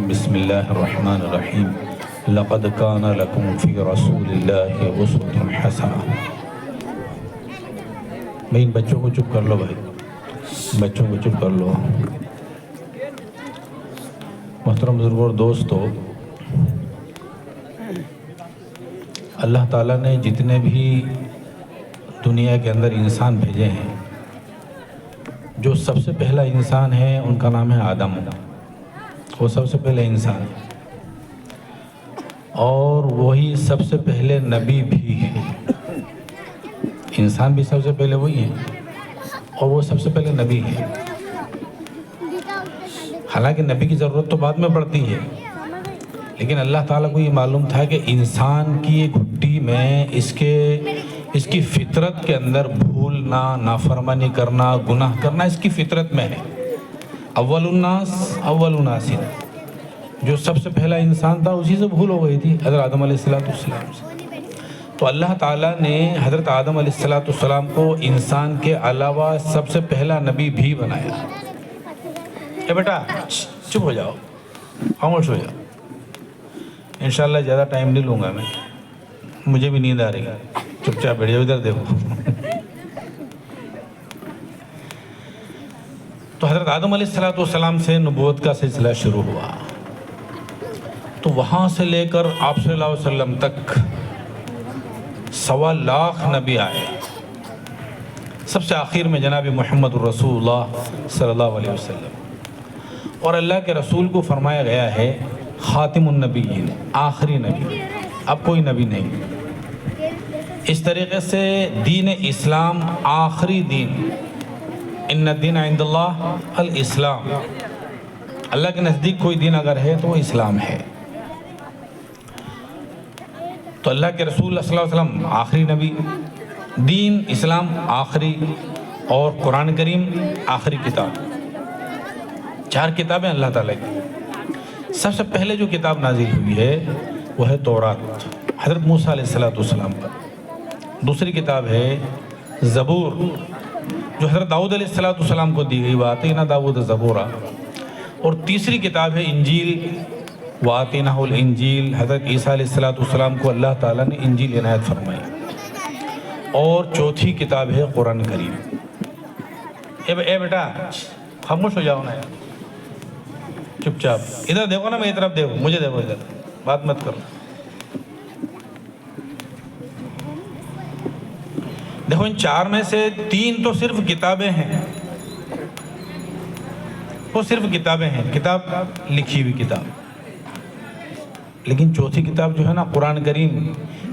بسم اللہ الرحمن الرحیم لقد کان لکم فی رسول اللہ اسوۃ حسنہ۔ بھائی ان بچوں کو چپ کر لو، بھائی بچوں کو چپ کر لو۔ محترم بزرگوں اور دوستو، اللہ تعالیٰ نے جتنے بھی دنیا کے اندر انسان بھیجے ہیں، جو سب سے پہلا انسان ہے ان کا نام ہے آدم۔ وہ سب سے پہلے انسان اور وہی سب سے پہلے نبی بھی ہے۔ انسان بھی سب سے پہلے وہی ہے اور وہ سب سے پہلے نبی ہے۔ حالانکہ نبی کی ضرورت تو بعد میں پڑتی ہے، لیکن اللہ تعالیٰ کو یہ معلوم تھا کہ انسان کی گھٹی میں اس کی فطرت کے اندر بھولنا، نافرمانی کرنا، گناہ کرنا اس کی فطرت میں ہے۔ اول الناس جو سب سے پہلا انسان تھا اسی سے بھول ہو گئی تھی، حضرت آدم علیہ السلام سے۔ تو اللہ تعالیٰ نے حضرت آدم علیہ السلام کو انسان کے علاوہ سب سے پہلا نبی بھی بنایا۔ اے بیٹا چپ ہو جاؤ، خاموش ہو جاؤ۔ انشاءاللہ زیادہ ٹائم نہیں لوں گا میں، مجھے بھی نیند آ رہی ہے۔ چپ چاپ بیٹھ جاؤ، ادھر دیکھو۔ تو حضرت آدم علیہ السلام سے نبوت کا سلسلہ شروع ہوا، تو وہاں سے لے کر آپ صلی اللہ علیہ وسلم تک 1.25 لاکھ نبی آئے۔ سب سے آخر میں جناب محمد الرسول اللہ صلی اللہ علیہ وسلم، اور اللہ کے رسول کو فرمایا گیا ہے خاتم النبیین، آخری نبی، اب کوئی نبی نہیں۔ اس طریقے سے دین اسلام آخری دین، ان الدین عند اللہ الاسلام، اللہ کے نزدیک کوئی دین اگر ہے تو وہ اسلام ہے۔ تو اللہ کے رسول صلی اللہ علیہ وسلم آخری نبی، دین اسلام آخری، اور قرآن کریم آخری کتاب۔ 4 کتابیں اللہ تعالیٰ کی۔ سب سے پہلے جو کتاب نازل ہوئی ہے وہ ہے تورات، حضرت موسیٰ علیہ السلام پر۔ دوسری کتاب ہے زبور، جو حضرت داؤد علیہ السلام کو دی گئی، وَآتَيْنَا دَاوُودَ زَبُورًا۔ اور تیسری کتاب ہے انجیل، وَآتَيْنَاهُ الْإِنجِيلَ، حضرت عیسیٰ علیہ السلام کو اللہ تعالیٰ نے انجیل عنایت فرمائی۔ اور چوتھی کتاب ہے قرآن کریم۔ اے بیٹا خاموش ہو جاؤ نا، چپ چاپ ادھر دیکھو نا، میری طرف دیکھو، مجھے دیکھو، ادھر بات مت کرو۔ دیکھو ان 4 میں سے 3 تو صرف کتابیں ہیں، وہ صرف کتابیں ہیں، کتاب لکھی ہوئی کتاب۔ لیکن چوتھی کتاب جو ہے نا قرآن کریم،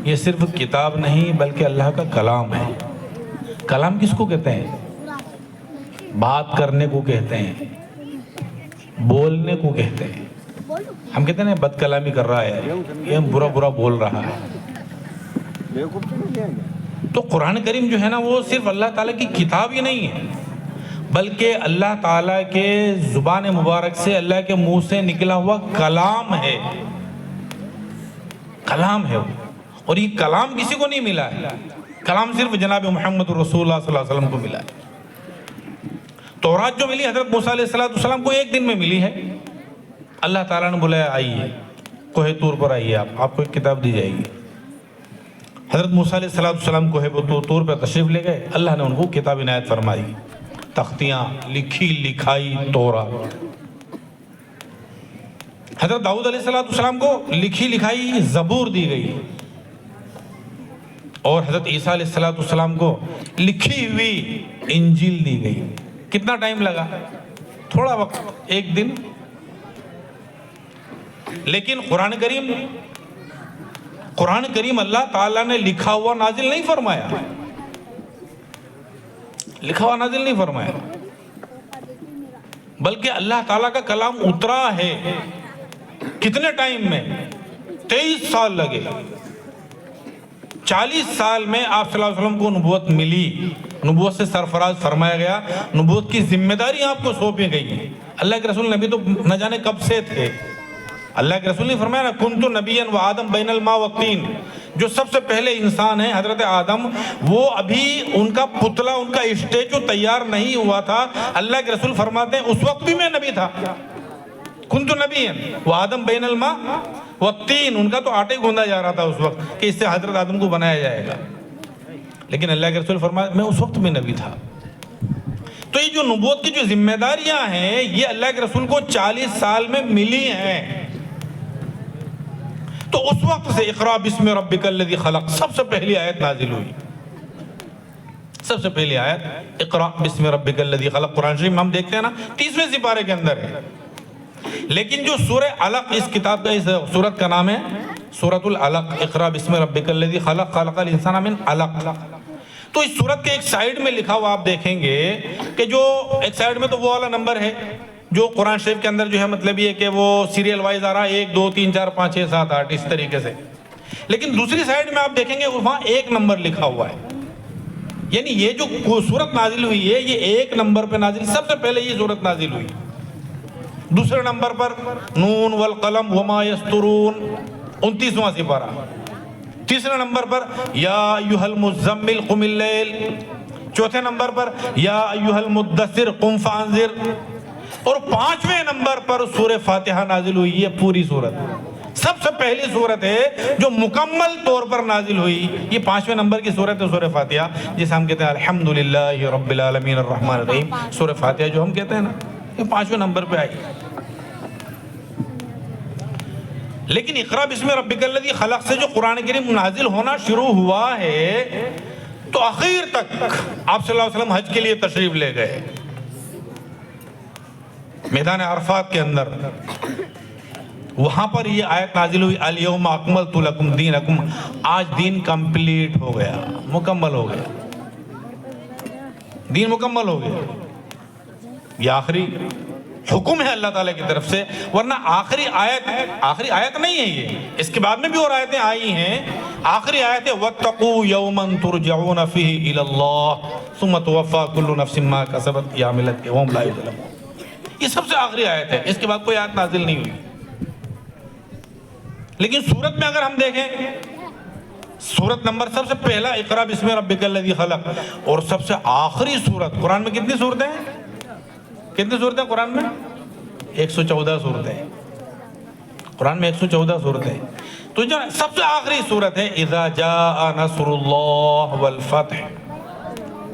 یہ صرف کتاب نہیں بلکہ اللہ کا کلام ہے۔ کلام کس کو کہتے ہیں؟ بات کرنے کو کہتے ہیں، بولنے کو کہتے ہیں۔ ہم کہتے ہیں نا بد کلامی کر رہا ہے، یہ برا برا بول رہا ہے۔ تو قرآن کریم جو ہے نا وہ صرف اللہ تعالیٰ کی کتاب ہی نہیں ہے، بلکہ اللہ تعالیٰ کے زبان مبارک سے، اللہ کے منہ سے نکلا ہوا کلام ہے۔ کلام ہے وہ، اور یہ کلام کسی کو نہیں ملا ہے، کلام صرف جناب محمد رسول اللہ صلی اللہ علیہ وسلم کو ملا ہے۔ تورات جو ملی حضرت موسیٰ علیہ السلام کو 1 دن میں ملی ہے۔ اللہ تعالیٰ نے بلایا آئیے کوہ طور پر، آئیے آپ کو ایک کتاب دی جائے گی۔ حضرت موسیٰ علیہ السلام کوہ طور پر تشریف لے گئے، اللہ نے ان کو کتاب عنایت فرمائی، تختیاں لکھی لکھائی تورات۔ حضرت داؤد علیہ السلام کو لکھی لکھائی زبور دی گئی، اور حضرت عیسیٰ علیہ السلام کو لکھی ہوئی انجیل دی گئی۔ کتنا ٹائم لگا؟ تھوڑا وقت، 1 دن۔ لیکن قرآن کریم اللہ تعالیٰ نے لکھا ہوا نازل نہیں فرمایا، لکھا ہوا نازل نہیں فرمایا، بلکہ اللہ تعالیٰ کا کلام اترا ہے۔ کتنے ٹائم میں؟ 23 سال لگے۔ 40 سال میں آپ صلی اللہ علیہ وسلم کو نبوت ملی، نبوت سے سرفراز فرمایا گیا، نبوت کی ذمہ داری آپ کو سونپی گئی۔ اللہ کے رسول نبی تو نہ جانے کب سے تھے۔ اللہ کے رسول نے فرمایا نا کنت نبیا و آدم بین الماء والطین، جو سب سے پہلے انسان ہیں حضرت آدم، وہ ابھی ان کا پتلا، ان کا اسٹیچو تیار نہیں ہوا تھا۔ اللہ کے رسول فرماتے ہیں اس وقت بھی میں نبی تھا، کنت نبیًا وآدم بین الماء والطین، ان کا تو آٹے گوندا جا رہا تھا اس وقت کہ اس سے حضرت آدم کو بنایا جائے گا، لیکن اللہ کے رسول فرمایا میں اس وقت بھی نبی تھا۔ تو یہ جو نبوت کی جو ذمہ داریاں ہیں یہ اللہ کے رسول کو 40 سال میں ملی ہیں۔ تو اس وقت سے اقرأ بسم ربک الذی خلق سب سے پہلی آیت نازل ہوئی، سب سے پہلی آیت اقرأ بسم ربک الذی خلق قرآن شریف میں ہم دیکھتے ہیں نا 30ویں سپارے کے اندر ہے، لیکن جو سورہ علق اس کتاب کا اس سورت کا نام ہے سورۃ العلق، اقرأ بسم ربک الذی خلق خلق الانسان من علق۔ تو اس سورت کے ایک سائیڈ میں لکھا ہوا آپ دیکھیں گے کہ جو ایک سائیڈ میں تو وہ والا نمبر ہے جو قرآن شریف کے اندر جو ہے مطلب یہ کہ وہ سیریل وائز آ رہا ہے 1 2 3 4 5 6 7 8 اس طریقے سے، لیکن دوسری سائیڈ میں آپ دیکھیں گے وہاں 1 نمبر لکھا ہوا ہے، یعنی یہ جو سورت نازل ہوئی ہے یہ 1 نمبر پہ نازل، سب سے پہلے یہ سورت نازل ہوئی۔ دوسرے نمبر پر نون والقلم وما یسطرون 29واں سپارہ۔ تیسرے نمبر پر یا ایھا المزمل قم اللیل۔ چوتھے نمبر پر یا ایھا المدثر قم فانذر۔ اور 5ویں نمبر پر سورہ فاتحہ نازل ہوئی ہے، پوری سورت سب سے پہلی سورت ہے جو مکمل طور پر نازل ہوئی، یہ 5ویں نمبر کی سورت ہے سورہ فاتحہ، جسے ہم کہتے ہیں الحمدللہ رب العالمین الرحمن الرحیم، سورہ فاتحہ جو ہم کہتے ہیں نا، یہ 5ویں نمبر پہ آئی۔ لیکن اقرأ بسم ربک الذی خلق سے جو قرآن کریم نازل ہونا شروع ہوا ہے تو آخر تک آپ صلی اللہ علیہ وسلم حج کے لیے تشریف لے گئے، میدان عرفات کے اندر، وہاں پر یہ آیت نازل ہوئی الیوم اکملت لکم دینکم، آج دین کمپلیٹ ہو گیا، مکمل ہو گیا، دین مکمل ہو گیا۔ یہ آخری حکم ہے اللہ تعالیٰ کی طرف سے، ورنہ آخری آیت نہیں ہے یہ، اس کے بعد میں بھی اور آیتیں آئی ہیں۔ آخری آیت ہے وَاتَّقُوا يَوْمًا تُرْجَعُونَ فِيهِ إِلَى اللَّهِ ثُمَّ تُوَفَّى كُلُّ نَفْسٍ مَا كَسَبَتْ وَهُمْ لَا يُظْلَمُونَ، یہ سب سے آخری آیت ہے، اس کے بعد کوئی آیت نازل نہیں ہوئی۔ لیکن سورت میں اگر ہم دیکھیں، سورت نمبر سب سے پہلا اقرأ بسم ربک الذی خلق، اور سب سے آخری سورت، قرآن میں کتنی صورتیں ہیں؟ کتنی صورتیں قرآن میں؟ 114 صورتیں، قرآن میں 114 صورتیں۔ تو جو سب سے آخری صورت ہے اذا جاء نصر اللہ والفتح،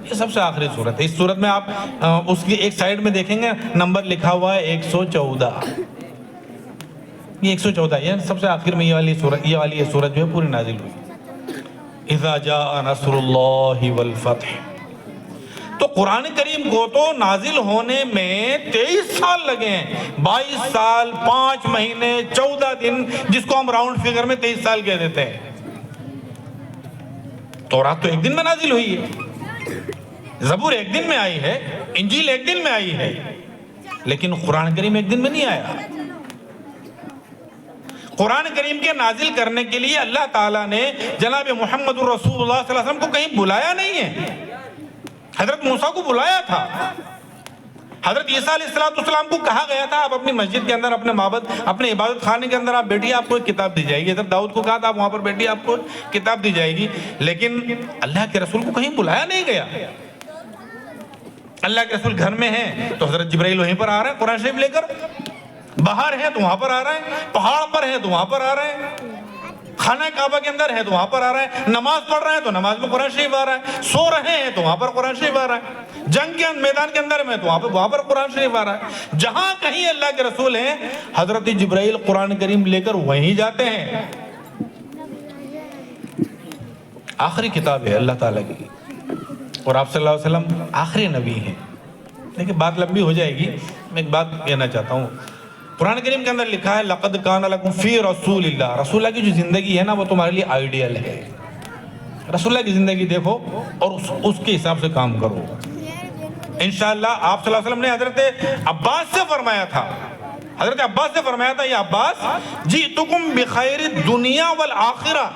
یہ سب سے آخری صورت ہے۔ اس صورت میں آپ اس کی ایک سائیڈ میں دیکھیں گے نمبر لکھا ہوا ہے 114، یہ 114 یہ سب سے آخر میں یہ والی صورت جو ہے پوری نازل ہوئی، اذا جاء نصر اللہ والفتح۔ تو قرآن کریم کو تو نازل ہونے میں 23 سال لگے ہیں، 22 سال 5 مہینے 14 دن، جس کو ہم راؤنڈ فگر میں 23 سال کہہ دیتے ہیں۔ تورات تو 1 دن میں نازل ہوئی ہے، زبور 1 دن میں آئی ہے، انجیل 1 دن میں آئی ہے، لیکن قرآن کریم 1 دن میں نہیں آیا۔ قرآن کریم کے نازل کرنے کے لیے اللہ تعالیٰ نے جناب محمد الرسول اللہ صلی اللہ علیہ وسلم کو کہیں بلایا نہیں ہے، حضرت موسیٰ کو بلایا تھا، حضرت عیسیٰ علیہ السلام کو کہا گیا تھا آپ اپنی مسجد کے اندر، اپنے معبد، اپنے عبادت خانے کے اندر آپ بیٹھیے، آپ کو ایک کتاب دی جائے گی۔ حضرت داؤد کو کہا تھا آپ وہاں پر بیٹھیے، آپ کو کتاب دی جائے گی، لیکن اللہ کے رسول کو کہیں بلایا نہیں گیا۔ اللہ کے رسول گھر میں ہیں تو حضرت جبرائیل وہیں پر آ رہے ہیں قرآن شریف لے کر، باہر ہیں تو وہاں پر آ رہے ہیں، پہاڑ پر ہیں تو وہاں پر آ رہے ہیں، خانہ کعبہ کے اندر ہے تو وہاں پر آ رہا ہے، نماز پڑھ رہے ہیں تو نماز میں قرآن شریف آ رہا ہے، سو رہے ہیں تو وہاں پر قرآن شریف آ رہا ہے، جنگ کے میدان کے اندر میں تو وہاں پر قرآن شریف آ رہا ہے۔ جہاں کہیں اللہ کے رسول ہیں حضرت جبرائیل قرآن کریم لے کر وہیں جاتے ہیں۔ آخری کتاب ہے اللہ تعالیٰ کی، اور آپ صلی اللہ علیہ وسلم آخری نبی ہیں۔ لیکن بات لمبی ہو جائے گی، میں ایک بات کہنا چاہتا ہوں، قرآن کریم کے اندر لکھا ہے لَقَدْ كَانَ لَكُمْ فِي رَسُولِ اللَّهِ، رسول اللہ کی جو زندگی ہے نا وہ تمہارے لیے آئیڈیل ہے۔ رسول اللہ کی زندگی دیکھو اور اس کے حساب سے کام کرو۔ انشاءاللہ آپ صلی اللہ علیہ وسلم نے حضرت عباس سے فرمایا تھا، حضرت عباس سے فرمایا تھا، یا عباس جئتکم بخیر الدنیا والآخرہ،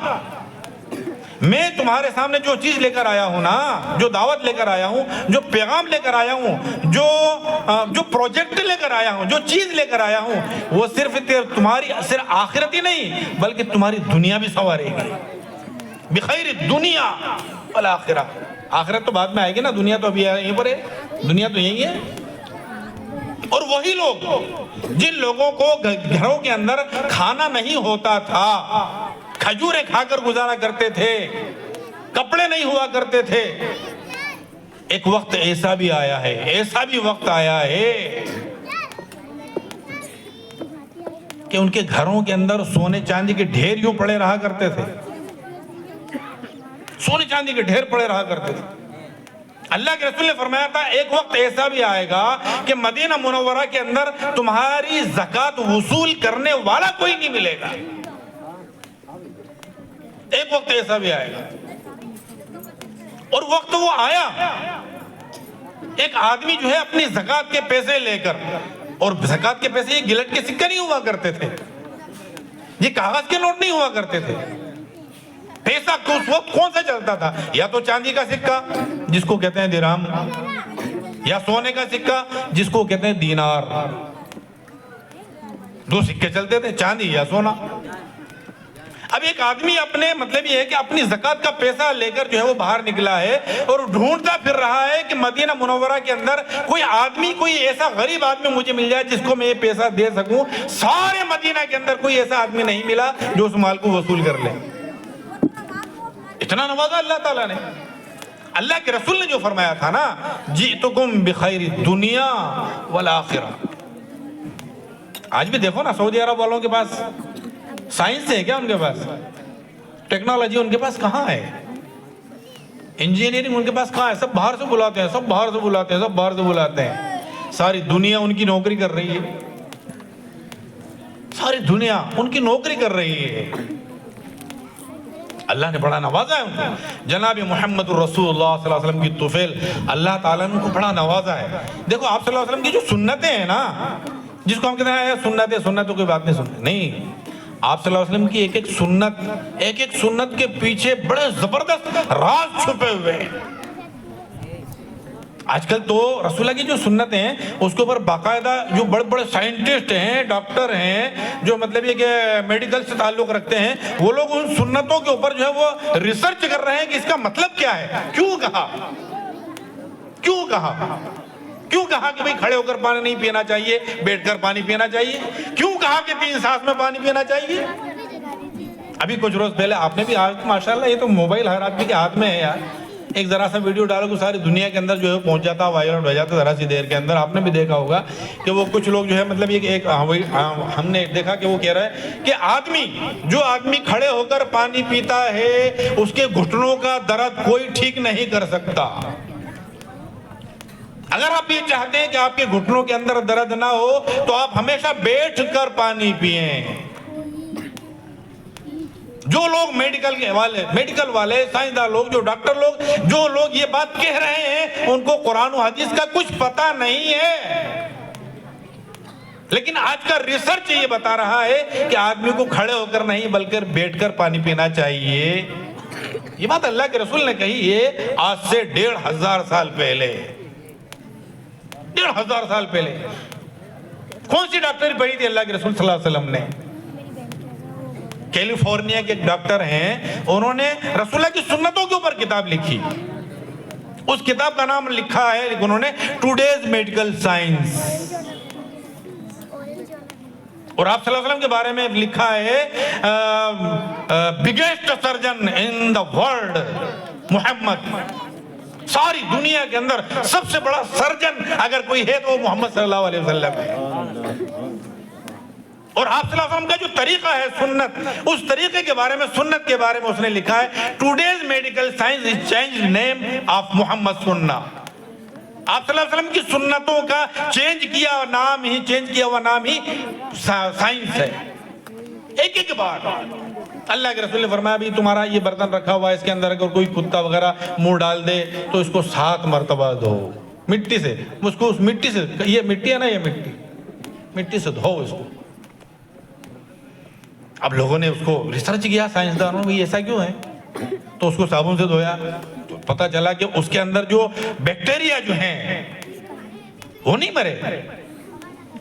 میں تمہارے سامنے جو چیز لے کر آیا ہوں نا، جو دعوت لے کر آیا ہوں، جو پیغام لے کر آیا ہوں، جو پروجیکٹ لے کر آیا ہوں، جو چیز لے کر آیا ہوں، وہ صرف تمہاری صرف آخرت ہی نہیں بلکہ تمہاری دنیا بھی سنوارے گی۔ بخیر الدنیا والآخرہ، آخرت تو بعد میں آئے گی نا، دنیا تو ابھی یہیں پر ہے، دنیا تو یہی ہے۔ اور وہی لوگ جن لوگوں کو گھروں کے اندر کھانا نہیں ہوتا تھا، کھجوریں کھا کر گزارا کرتے تھے، کپڑے نہیں ہوا کرتے تھے، ایک وقت ایسا بھی آیا ہے، ایسا بھی وقت آیا ہے کہ ان کے گھروں کے اندر سونے چاندی کے ڈھیر یوں پڑے رہا کرتے تھے، سونے چاندی کے ڈھیر پڑے رہا کرتے تھے۔ اللہ کے رسول نے فرمایا تھا ایک وقت ایسا بھی آئے گا کہ مدینہ منورہ کے اندر تمہاری زکوٰۃ وصول کرنے والا کوئی نہیں ملے گا۔ ایک وقت ایسا بھی آئے گا، اور وقت وہ آیا، ایک آدمی جو ہے اپنی زکوٰۃ کے پیسے لے کر، اور زکوٰۃ کے پیسے یہ گلٹ کے سکے نہیں ہوا کرتے تھے، یہ کاغذ کے نوٹ نہیں ہوا کرتے تھے، پیسہ اس وقت کون سا چلتا تھا؟ یا تو چاندی کا سکہ جس کو کہتے ہیں درہم، یا سونے کا سکہ جس کو کہتے ہیں دینار، دو سکے چلتے تھے، چاندی یا سونا۔ اب ایک آدمی اپنے مطلب یہ ہے کہ اپنی زکوٰۃ کا پیسہ لے کر جو ہے وہ باہر نکلا ہے اور ڈھونڈتا پھر رہا ہے کہ مدینہ منورہ کے اندر کوئی آدمی، کوئی ایسا غریب آدمی مجھے مل جائے جس کو میں یہ پیسہ دے سکوں۔ سارے مدینہ کے اندر کوئی ایسا آدمی نہیں ملا جو اس مال کو وصول کر لے۔ اتنا نوازا اللہ تعالیٰ نے۔ اللہ کے رسول نے جو فرمایا تھا نا، جئتکم بخیر الدنیا والآخرہ۔ آج بھی دیکھو نا سعودی عرب والوں کے پاس سائنس ہے کیا؟ ان کے پاس ٹیکنالوجی ان کے پاس کہاں ہے؟ انجینئرنگ ان کے پاس کہاں ہے؟ سب باہر سے بلاتے ہیں، سب باہر سے بلاتے ہیں، سب باہر سے بلاتے ہیں۔ ساری دنیا ان کی نوکری کر رہی ہے، ساری دنیا ان کی نوکری کر رہی ہے۔ اللہ نے بڑا نوازا ہے ان کو۔ جناب محمد الرسول اللہ صلی اللہ علیہ وسلم کی طفیل اللہ تعالیٰ نے ان کو بڑا نوازا ہے۔ دیکھو آپ صلی اللہ علیہ وسلم کی جو سنتیں ہیں نا، جس کو ہم کہتے ہیں سنتیں، سنتوں کوئی بات نہیں سنتے، نہیں، آپ صلی اللہ علیہ وسلم کی ایک ایک سنت کے پیچھے بڑے زبردست راز چھپے ہوئے ہیں۔ آج کل تو رسول اللہ کی جو سنتیں ہیں اس کے اوپر باقاعدہ جو بڑے بڑے سائنٹسٹ ہیں، ڈاکٹر ہیں، جو مطلب یہ کہ میڈیکل سے تعلق رکھتے ہیں، وہ لوگ ان سنتوں کے اوپر جو ہے وہ ریسرچ کر رہے ہیں کہ اس کا مطلب کیا ہے، کیوں کہا کہ بھئی کھڑے ہو کر پانی نہیں پینا چاہیے، بیٹھ کر پانی پینا چاہیے، کیوں کہا کہ 3 سانس میں پانی پینا چاہیے۔ ابھی کچھ روز پہلے آپ نے بھی، آج ماشاءاللہ یہ تو موبائل ہر آدمی کے ہاتھ میں ہے یار، ایک ذرا سا ویڈیو ڈالو کہ ساری دنیا کے اندر جو ہے پہنچ جاتا، وائرل ہو جاتا ذرا سی دیر کے اندر۔ آپ نے بھی دیکھا ہوگا کہ وہ کچھ لوگ جو ہے مطلب یہ ہم نے دیکھا کہ وہ کہہ رہا ہے کہ جو آدمی کھڑے ہو کر پانی پیتا ہے اس کے گھٹنوں کا درد کوئی ٹھیک نہیں کر سکتا۔ اگر آپ یہ چاہتے ہیں کہ آپ کے گھٹنوں کے اندر درد نہ ہو تو آپ ہمیشہ بیٹھ کر پانی پئیں۔ جو لوگ میڈیکل والے، سائنسداں لوگ، جو ڈاکٹر لوگ، جو لوگ یہ بات کہہ رہے ہیں ان کو قرآن و حدیث کا کچھ پتہ نہیں ہے، لیکن آج کا ریسرچ یہ بتا رہا ہے کہ آدمی کو کھڑے ہو کر نہیں بلکہ بیٹھ کر پانی پینا چاہیے۔ یہ بات اللہ کے رسول نے کہی ہے آج سے 1500 سال پہلے، 1500 سال پہلے۔ کون سی ڈاکٹری پڑھی تھی اللہ کے رسول صلی اللہ علیہ وسلم نے؟ کیلیفورنیا کے ایک ڈاکٹر ہیں، انہوں نے رسول اللہ کی سنتوں کے اوپر کتاب لکھی۔ اس کتاب کا نام لکھا ہے انہوں نے ٹوڈیز میڈیکل سائنس، اور آپ صلی اللہ علیہ وسلم کے بارے میں لکھا ہے biggest surgeon in the world Muhammad, ساری دنیا کے اندر سب سے بڑا سرجن اگر کوئی ہے تو وہ محمد صلی اللہ علیہ وسلم ہے۔ اور آپ صلی اللہ علیہ وسلم کا جو طریقہ ہے سنت، اس طریقے کے بارے میں، سنت کے بارے میں اس نے لکھا ہے today's medical science is change name of Muhammad سنہ۔ آپ صلی اللہ علیہ وسلم کی سنتوں کا چینج کیا ہوا نام ہی سائنس ہے۔ ایک ایک بار اللہ کے رسول نے فرمایا بھی تمہارا یہ برتن رکھا ہوا ہے، اس کے اندر اگر کوئی کتا وغیرہ منہ ڈال دے تو اس کو 7 مرتبہ دھو مٹی سے، اس کو اس مٹی سے، یہ مٹی ہے نا، یہ مٹی سے دھو اس کو۔ اب لوگوں نے اس کو ریسرچ کیا، سائنسدانوں نے، ایسا کیوں ہے؟ تو اس کو صابن سے دھویا تو پتہ چلا کہ اس کے اندر جو بیکٹیریا جو ہیں وہ نہیں مرے،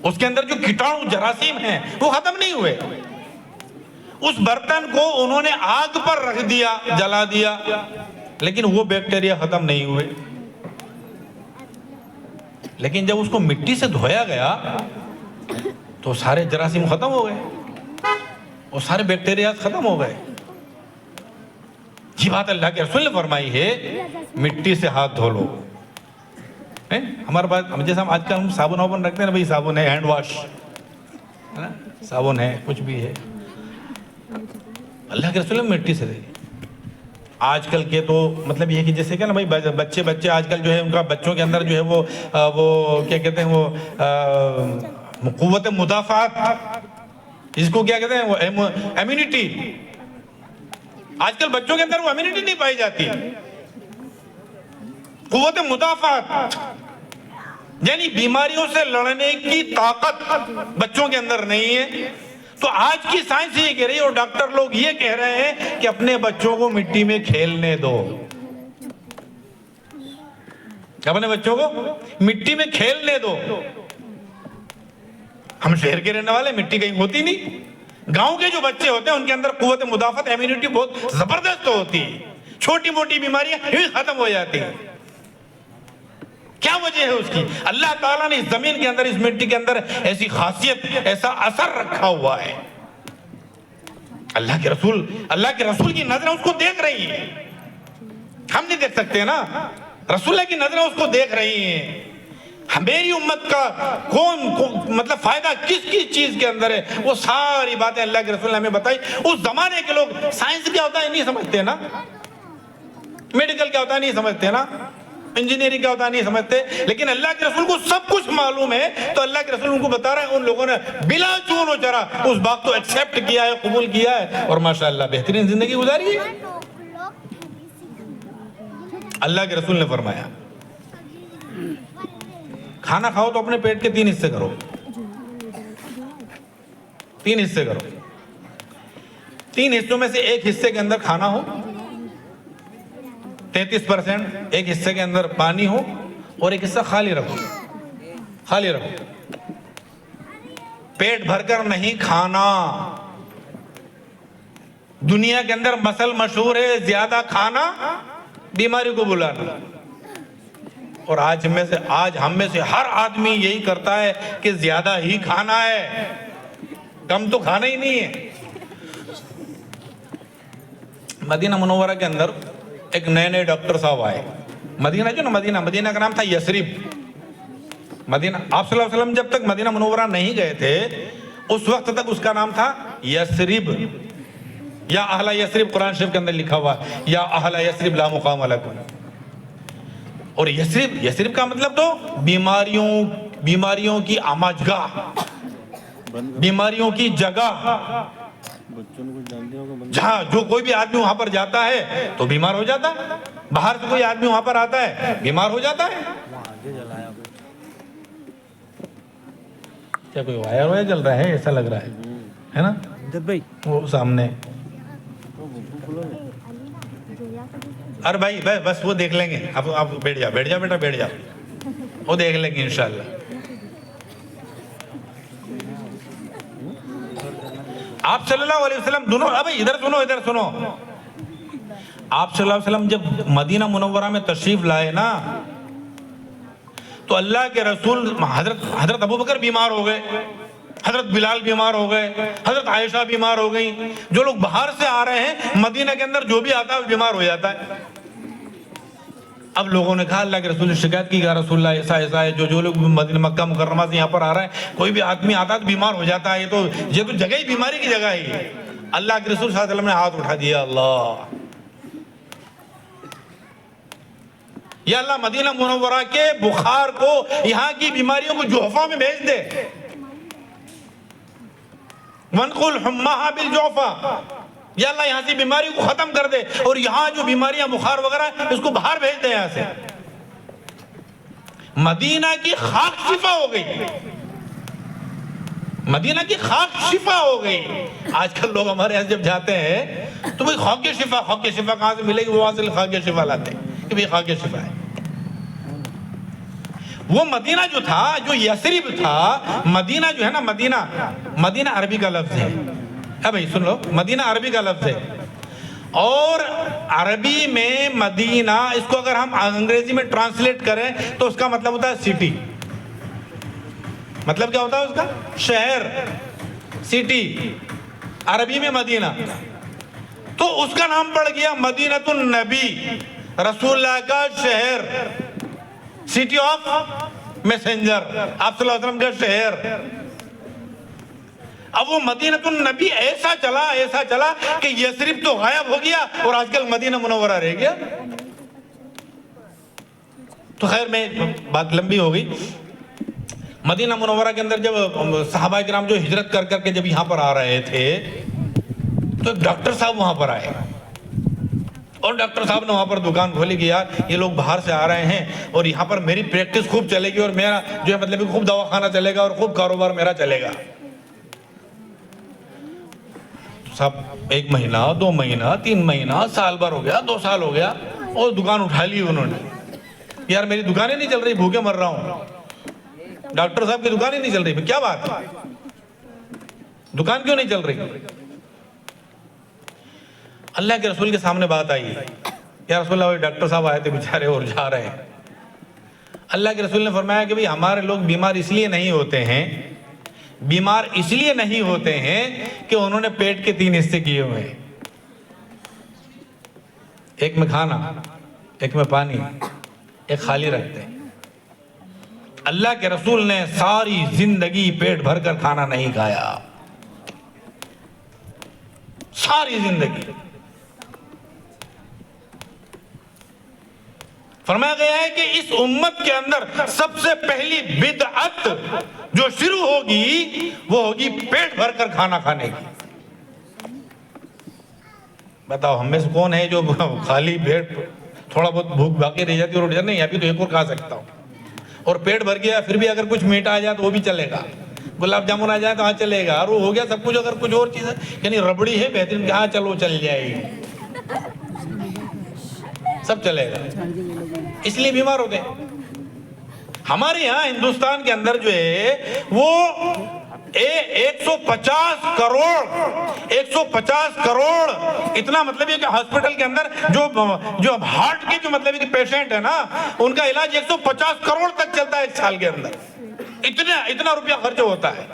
اس کے اندر جو کیٹاڑو جراثیم ہیں وہ ختم نہیں ہوئے۔ اس برتن کو انہوں نے آگ پر رکھ دیا، جلا دیا، لیکن وہ بیکٹیریا ختم نہیں ہوئے۔ لیکن جب اس کو مٹی سے دھویا گیا تو سارے جراثیم ختم ہو گئے اور سارے بیکٹیریاز ختم ہو گئے. یہ بات اللہ کے رسول نے فرمائی ہے, مٹی سے ہاتھ دھو لو. ہمارے پاس جیسے ہم آج کل ہم صابن وابن رکھتے ہیں نا, بھائی صابن ہے, ہینڈ واش ہے نا, صابن ہے, کچھ بھی ہے. اللہ کے رسول نے مٹی سے دے. آج کل کے تو مطلب یہ ہے کہ جیسے کہ نا بھائی بچے آج کل جو ہے ان کا بچوں کے اندر جو ہے وہ کیا کہتے ہیں, وہ قوت مدافعت, اس کو کیا کہتے ہیں, وہ امیونٹی. آج کل بچوں کے اندر وہ امیونٹی نہیں پائی جاتی, قوت مدافعت, یعنی بیماریوں سے لڑنے کی طاقت بچوں کے اندر نہیں ہے. تو آج کی سائنس یہ کہہ رہی ہے اور ڈاکٹر لوگ یہ کہہ رہے ہیں کہ اپنے بچوں کو مٹی میں کھیلنے دو, اپنے بچوں کو مٹی میں کھیلنے دو. ہم شہر کے رہنے والے, مٹی کہیں ہوتی نہیں. گاؤں کے جو بچے ہوتے ہیں ان کے اندر قوت مدافعت, امیونٹی بہت زبردست ہوتی ہے, چھوٹی موٹی بیماریاں ہی ختم ہو جاتی ہیں. کیا وجہ ہے اس کی؟ اللہ تعالیٰ نے اس زمین کے اندر, اس مٹی کے اندر ایسی خاصیت, ایسا اثر رکھا ہوا ہے. اللہ کے رسول کی نظریں اس کو دیکھ رہی ہیں, ہم نہیں دیکھ سکتے نا. رسول اللہ کی نظریں اس کو دیکھ رہی ہیں. میری امت کا کون مطلب فائدہ کس چیز کے اندر ہے, وہ ساری باتیں اللہ کے رسول نے ہمیں بتائی. اس زمانے کے لوگ سائنس کیا ہوتا ہے نہیں سمجھتے نا, میڈیکل کیا ہوتا ہے نہیں سمجھتے نا, انجینئرنگ کیا ہوتا ہے نہیں سمجھتے, لیکن اللہ کے رسول کو سب کچھ معلوم ہے. تو اللہ کے رسول ان کو بتا رہے ہیں, ان لوگوں نے بلا چون و چرا اس بات کو ایکسیپٹ کیا ہے, قبول کیا ہے, اور ماشاءاللہ بہترین زندگی گزاری ہے. اللہ کے رسول نے فرمایا کھانا کھاؤ تو اپنے پیٹ کے 3 حصے کرو, 3 حصے کرو. 3 حصوں میں سے ایک حصے کے اندر کھانا ہو, 33%, ایک حصے کے اندر پانی ہو, اور ایک حصہ خالی رکھو. خالی رکھو, پیٹ بھر کر نہیں کھانا. دنیا کے اندر مسل مشہور ہے, زیادہ کھانا بیماری کو بلانا. اور آج ہم میں سے ہر آدمی یہی کرتا ہے کہ زیادہ ہی کھانا ہے, کم تو کھانا ہی نہیں ہے. مدینہ منورہ کے اندر ایک نئے ڈاکٹر صاحب آئے. مدینہ جو نا, مدینہ کا نام تھا یثرب. مدینہ, آپ صلی اللہ علیہ وسلم جب تک مدینہ منورہ نہیں گئے تھے اس وقت تک اس کا نام تھا یثرب, یا اہل یثرب. قرآن شریف کے اندر لکھا ہوا ہے یا اہل یثرب لا مقام لکم. اور یثرب کا مطلب تو بیماریوں کی آماجگاہ, بیماریوں کی جگہ, جہاں جو کوئی بھی آدمی وہاں پر جاتا ہے تو بیمار ہو جاتا ہے. باہر سے کوئی آدمی وہاں پر آتا ہے بیمار ہو جاتا ہے. کیا کوئی وائر جل رہا ہے, ایسا لگ رہا ہے نا وہ سامنے. ارے بھائی بس وہ دیکھ لیں گے, آپ بیٹھ جا بیٹا, بیٹھ جا, وہ دیکھ لیں گے انشاءاللہ. آپ صلی اللہ علیہ وسلم دونوں, ابھی ادھر سنو. آپ صلی اللہ علیہ وسلم جب مدینہ منورہ میں تشریف لائے نا تو اللہ کے رسول, حضرت ابوبکر بیمار ہو گئے, حضرت بلال بیمار ہو گئے, حضرت عائشہ بیمار ہو گئی. جو لوگ باہر سے آ رہے ہیں مدینہ کے اندر جو بھی آتا ہے وہ بیمار ہو جاتا ہے. اب لوگوں نے کہا, اللہ کے رسول نے شکایت کی, یا رسول اللہ ایسا ہے, جو لوگ مدینہ مکہ مکرمہ سے یہاں پر آ رہے ہیں, کوئی بھی آدمی آتا ہے تو بیمار ہو جاتا ہے, یہ تو جگہ ہی بیماری کی جگہ ہی. اللہ کے رسول صلی اللہ علیہ وسلم نے ہاتھ اٹھا دیا, اللہ یا اللہ مدینہ منورہ کے بخار کو, یہاں کی بیماریوں کو جوفہ میں بھیج دے. وَانْقُلْ حُمَّهَا بِالْجُعْفَى, یا اللہ یہاں سے بیماری کو ختم کر دے, اور یہاں جو بیماریاں بخار وغیرہ اس کو باہر بھیج دے یہاں سے. مدینہ کی خاک شفا ہو گئی, مدینہ کی خاک شفا ہو گئی. آج کل لوگ ہمارے یہاں جب جاتے ہیں تو بھئی خاک شفا کہاں سے ملے گی, وہ وہاں سے خاک شفا لاتے ہیں کہ بھئی خاک شفا ہے. وہ مدینہ جو تھا, جو یثرب تھا, مدینہ جو ہے نا, مدینہ عربی کا لفظ ہے. بھائی سن لو, مدینہ عربی کا لفظ ہے, اور عربی میں مدینہ, اس کو اگر ہم انگریزی میں ٹرانسلیٹ کریں تو اس کا مطلب ہوتا ہے سٹی. مطلب کیا ہوتا ہے اس کا؟ شہر، سٹی، عربی میں مدینہ. تو اس کا نام پڑ گیا مدینۃ النبی، رسول اللہ کا شہر، سٹی آف میسنجر، آپ صلی اللہ علیہ وسلم کا شہر. اب وہ مدینۃ النبی ایسا چلا کہ یثرب تو غائب ہو گیا اور آج کل مدینہ منورہ رہ گیا. تو خیر میں بات لمبی ہو گئی. مدینہ منورہ کے اندر جب صحابہ کرام جو ہجرت کر کر کے جب یہاں پر آ رہے تھے تو ایک ڈاکٹر صاحب وہاں پر آئے اور ڈاکٹر صاحب نے وہاں پر دکان کھولی کہ یار یہ لوگ باہر سے آ رہے ہیں اور یہاں پر میری پریکٹس خوب چلے گی اور میرا جو ہے مطلب خوب دواخانہ چلے گا اور خوب کاروبار میرا چلے گا. صاحب 1 مہینہ 2 مہینہ 3 مہینہ سال بھر ہو گیا 2 سال ہو گیا اور دکان اٹھا لی انہوں نے. یار میری دکانیں نہیں چل رہی، بھوکے مر رہا ہوں. ڈاکٹر صاحب کی دکان ہی نہیں چل رہی، کیا بات ہے، دکان کیوں نہیں چل رہی؟ اللہ کے رسول کے سامنے بات آئی، یا رسول اللہ ڈاکٹر صاحب آئے تھے بیچارے اور جا رہے ہیں. اللہ کے رسول نے فرمایا کہ بھئی ہمارے لوگ بیمار اس لیے نہیں ہوتے ہیں کہ انہوں نے پیٹ کے 3 حصے کیے ہوئے ہیں، ایک میں کھانا، ایک میں پانی، ایک خالی رکھتے ہیں. اللہ کے رسول نے ساری زندگی پیٹ بھر کر کھانا نہیں کھایا، ساری زندگی. فرمایا گیا ہے کہ اس امت کے اندر سب سے پہلی بدعت جو شروع ہوگی وہ ہوگی پیٹ بھر کر کھانا کھانے کی. بتاؤ ہم میں سے کون ہے جو خالی پیٹ تھوڑا بہت بھوک باقی رہ جاتی ہے اور نہیں ابھی تو ایک اور کھا سکتا ہوں، اور پیٹ بھر گیا پھر بھی اگر کچھ میٹھا آ جائے تو وہ بھی چلے گا، گلاب جامن آ جائے تو ہاں چلے گا، اور وہ ہو گیا سب کچھ، اگر کچھ اور چیز ہے یعنی ربڑی ہے بہترین، ہاں چلو چل جائے گی، سب چلے گا. اس لیے بیمار ہو گئے. ہمارے یہاں ہندوستان کے اندر جو ہے وہ 150 کروڑ اتنا مطلب ہے کہ ہاسپٹل کے اندر جو ہارٹ کے جو مطلب ہے کہ پیشنٹ ہے نا ان کا علاج 150 کروڑ تک چلتا ہے 1 سال کے اندر. اتنا روپیہ خرچ ہوتا ہے.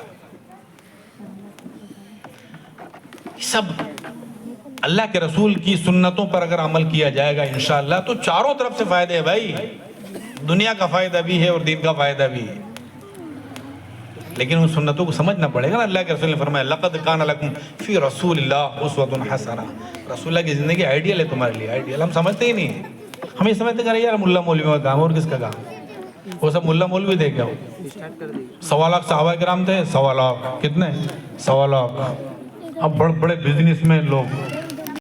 سب اللہ کے رسول کی سنتوں پر اگر عمل کیا جائے گا انشاءاللہ تو چاروں طرف سے فائدے ہیں بھائی، دنیا کا فائدہ بھی ہے اور دین کا فائدہ بھی ہے. لیکن ان سنتوں کو سمجھنا پڑے گا نا. اللہ کے رسول نے فرمایا لقد کان لکم فی رسول اللہ اسوۃ حسنہ. رسول اللہ کی زندگی آئیڈیل ہے تمہارے لیے، آئیڈیل. ہم سمجھتے ہی نہیں ہیں، ہم یہ سمجھتے کہ یار ملا مولویوں کا کام اور کس کا کام، وہ سب ملا مولوی دے گیا. 1.25 لاکھ صحابہ کرام تھے، 1.25 لاکھ کتنے 1.25 لاکھ. اب بڑے بڑے بزنس میں لوگ